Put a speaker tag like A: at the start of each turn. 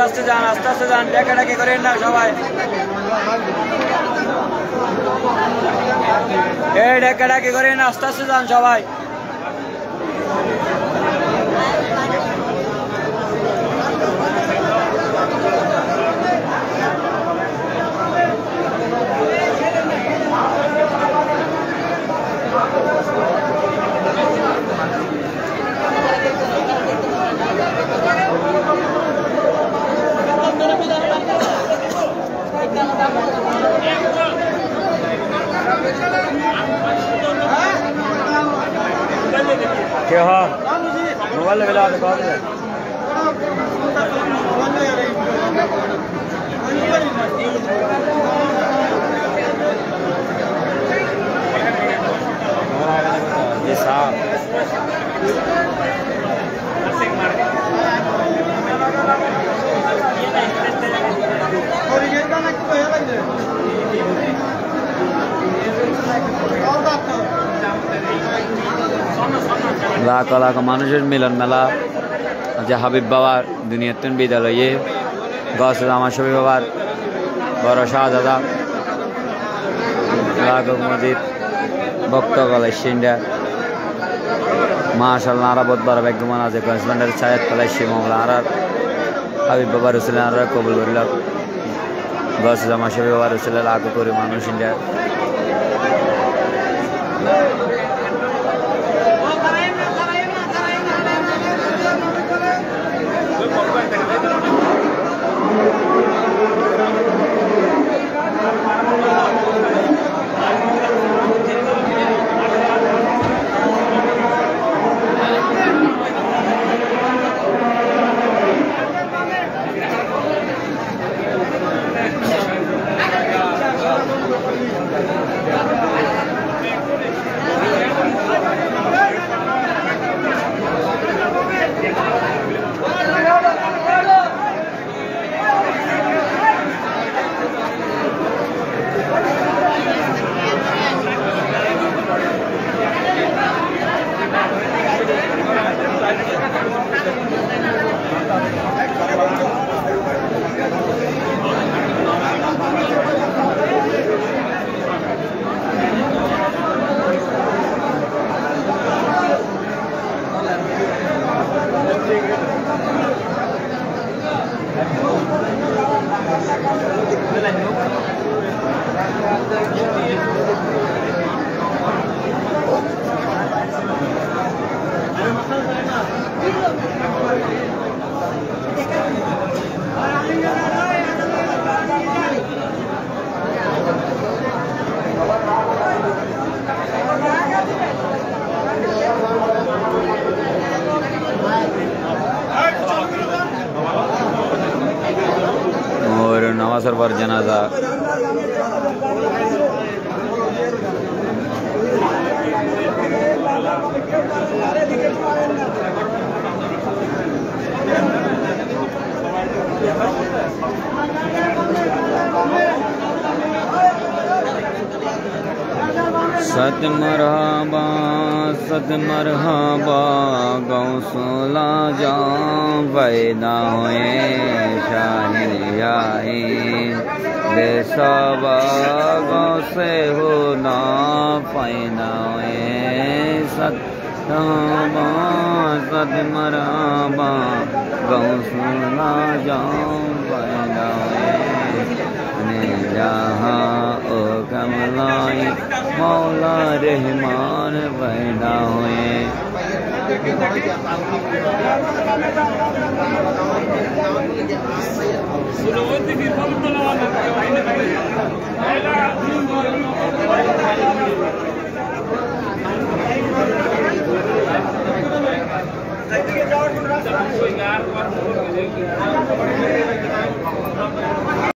A: আস্তে যান ডাকাডাকি করেন না সবাই এই ডাকাডাকি করেন আস্তে যান সবাই क्या हाँ मोबाइल लगा दे कॉल दे ये साहब लाख लाख मानुषेर मिलन मेला जे हाबिब बाबार दुनियातन विद्यालये गौसुल आमा शफी बाबार बड़ शाहजादा लाख मजिद भक्तगण एसेंडा माशाल्लाह आरा बहुत बड़ा बेगमान आज गंजबंदर सायद कलाइशी मामला आरा हाबिब बाबा रसूल आरा कबूल करिल गौसुल आमा शफी बाबा रसूल लाख कोटी मानुष इंडिया और नवासर पर जनाजा सत मरहबा गौसला जाऊं पैदा हुए शाहिद याई बेसबा गौसे हो ना पैदा हुए सत मरहबा गौसला जाऊं पैदा हुए जहाँ ओ कमलाई मौला रहमान पैदा हुए